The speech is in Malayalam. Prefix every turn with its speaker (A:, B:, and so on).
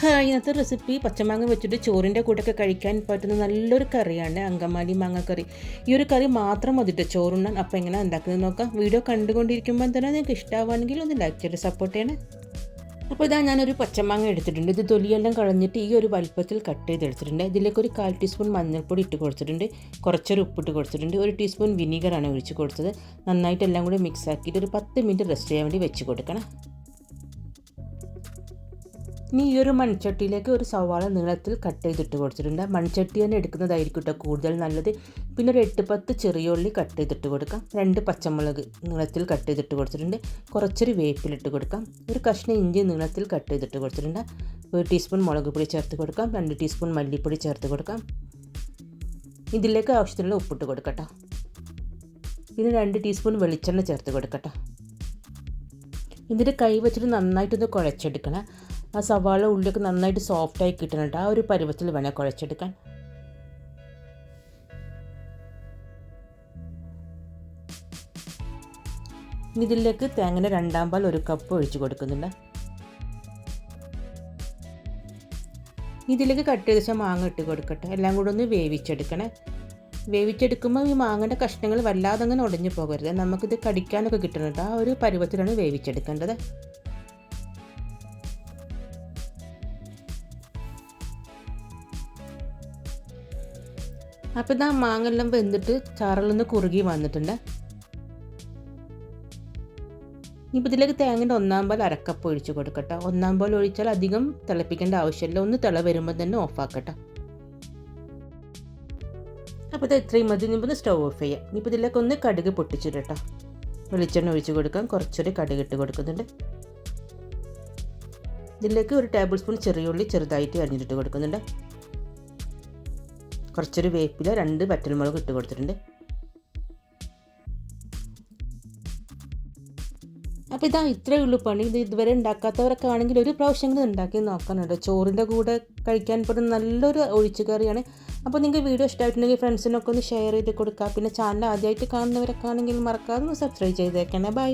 A: ഹായ്, ഇന്നത്തെ റെസിപ്പി പച്ചമാങ്ങ വെച്ചിട്ട് ചോറിൻ്റെ കൂടെയൊക്കെ കഴിക്കാൻ പറ്റുന്ന നല്ലൊരു കറിയാണ് അങ്കമാലി മാങ്ങക്കറി. ഈ ഒരു കറി മാത്രം മതിട്ട് ചോറുണ്ണാൻ. അപ്പോൾ എങ്ങനെ ഉണ്ടാക്കുന്നത് നോക്കാം. വീഡിയോ കണ്ടുകൊണ്ടിരിക്കുമ്പോൾ തന്നെ നിങ്ങൾക്ക് ഇഷ്ടമാവുകയാണെങ്കിൽ ഒന്ന് ലൈക്ക് ചെയ്ത് സപ്പോർട്ട് ചെയ്യണേ. അപ്പോൾ ഇതാ ഞാനൊരു പച്ചമാങ്ങ എടുത്തിട്ടുണ്ട്. ഇത് തൊലിയെല്ലാം കളഞ്ഞിട്ട് ഈ ഒരു വലുപ്പത്തിൽ കട്ട് ചെയ്തെടുത്തിട്ടുണ്ട്. ഇതിലേക്ക് ഒരു 1/4 ടീസ്പൂൺ മഞ്ഞൾപ്പൊടി ഇട്ട് കൊടുത്തിട്ടുണ്ട്. കുറച്ചൊരു ഉപ്പിട്ട് കൊടുത്തിട്ടുണ്ട്. 1 ടീസ്പൂൺ വിനീഗറാണ് ഒഴിച്ച് കൊടുത്തത്. നന്നായിട്ട് എല്ലാം കൂടി മിക്സ് ആക്കിയിട്ട് ഒരു 10 മിനിറ്റ് റെസ്റ്റ് ചെയ്യാൻ വേണ്ടി വെച്ച് കൊടുക്കണം. ഇനി ഈ ഒരു മൺചട്ടിയിലേക്ക് ഒരു സവാള നീളത്തിൽ കട്ട് ചെയ്തിട്ട് കൊടുത്തിട്ടുണ്ട്. മൺചട്ടി തന്നെ എടുക്കുന്നതായിരിക്കും കേട്ടോ കൂടുതൽ നല്ലത്. പിന്നെ ഒരു 8-10 ചെറിയ ഉള്ളി കട്ട് ചെയ്തിട്ട് കൊടുക്കാം. 2 പച്ചമുളക് നീളത്തിൽ കട്ട് ചെയ്തിട്ട് കൊടുത്തിട്ടുണ്ട്. കുറച്ചൊരു വേപ്പിലിട്ട് കൊടുക്കാം. ഒരു കഷ്ണം ഇഞ്ചി നീളത്തിൽ കട്ട് ചെയ്തിട്ട് കൊടുത്തിട്ടുണ്ട്. 1 ടീസ്പൂൺ മുളക് പൊടി ചേർത്ത് കൊടുക്കാം. 2 ടീസ്പൂൺ മല്ലിപ്പൊടി ചേർത്ത് കൊടുക്കാം. ഇതിലേക്ക് ആവശ്യത്തിനുള്ള ഉപ്പിട്ട് കൊടുക്കട്ടോ. പിന്നെ 2 ടീസ്പൂൺ വെളിച്ചെണ്ണ ചേർത്ത് കൊടുക്കട്ടോ. ഇതിൻ്റെ കൈ വെച്ചിട്ട് നന്നായിട്ടൊന്ന് കുഴച്ചെടുക്കണം. ആ സവാള ഉള്ളിയൊക്കെ നന്നായിട്ട് സോഫ്റ്റായി കിട്ടണുണ്ട്. ആ ഒരു പരുവത്തിൽ വേണം കുഴച്ചെടുക്കാൻ. ഇതിലേക്ക് തേങ്ങയുടെ 2 പാൽ 1 കപ്പ് ഒഴിച്ച് കൊടുക്കുന്നുണ്ട്. ഇതിലേക്ക് കട്ട് ചെയ്ത് വെച്ചാൽ മാങ്ങ ഇട്ട് കൊടുക്കട്ടെ. എല്ലാം കൂടെ ഒന്ന് വേവിച്ചെടുക്കണേ. വേവിച്ചെടുക്കുമ്പോൾ ഈ മാങ്ങയുടെ കഷ്ണങ്ങൾ വല്ലാതെ അങ്ങനെ ഉടഞ്ഞു പോകരുത്. നമുക്കിത് കടിക്കാനൊക്കെ കിട്ടുന്നുണ്ട്. ആ ഒരു പരുവത്തിലാണ് വേവിച്ചെടുക്കേണ്ടത്. അപ്പോൾ ഇതാ മാങ്ങെല്ലാം വെന്തിട്ട് ചാറലൊന്ന് കുറുകി വന്നിട്ടുണ്ട്. ഇപ്പോൾ ഇതിലേക്ക് തേങ്ങയുടെ 1 പാൽ 1/2 കപ്പ് ഒഴിച്ച് കൊടുക്കട്ടെ. 1 പാൽ ഒഴിച്ചാൽ അധികം തിളപ്പിക്കേണ്ട ആവശ്യമില്ല. ഒന്ന് തിള വരുമ്പോൾ തന്നെ ഓഫാക്കട്ടെ. അപ്പോൾ ഇത് ഇത്രയും മതി. ഇനിയിപ്പോൾ സ്റ്റവ് ഓഫ് ചെയ്യാം. ഇപ്പോൾ ഇതിലേക്ക് ഒന്ന് കടുക് പൊട്ടിച്ചിടട്ടോ. വെളിച്ചെണ്ണ ഒഴിച്ച് കൊടുക്കാം. കുറച്ചൊരു കടുക് ഇട്ട് കൊടുക്കുന്നുണ്ട്. ഇതിലേക്ക് 1 ടേബിൾ സ്പൂൺ ചെറിയ ഉള്ളി ചെറുതായിട്ട് അരിഞ്ഞിട്ട് കൊടുക്കുന്നുണ്ട്. കുറച്ചൊരു വേപ്പില 2 വറ്റൽമുളക് ഇട്ട് കൊടുത്തിട്ടുണ്ട്. അപ്പോൾ ഇതാ ഇത്രയേ ഉള്ളൂ പണി. ഇത് ഇതുവരെ ഉണ്ടാക്കാത്തവരൊക്കെ ആണെങ്കിൽ ഒരു പ്രാവശ്യമെങ്കിലും ഉണ്ടാക്കി നോക്കാനുണ്ട്. ചോറിൻ്റെ കൂടെ കഴിക്കാൻ പറ്റുന്ന നല്ലൊരു ഒഴിച്ചു കറിയാണ്. അപ്പോൾ നിങ്ങൾക്ക് വീഡിയോ ഇഷ്ടമായിട്ടുണ്ടെങ്കിൽ ഫ്രണ്ട്സിനൊക്കെ ഒന്ന് ഷെയർ ചെയ്ത് കൊടുക്കുക. പിന്നെ ചാനൽ ആദ്യമായിട്ട് കാണുന്നവരൊക്കെ ആണെങ്കിൽ മറക്കാതെ ഒന്ന് സബ്സ്ക്രൈബ് ചെയ്തേക്കണേ. ബൈ.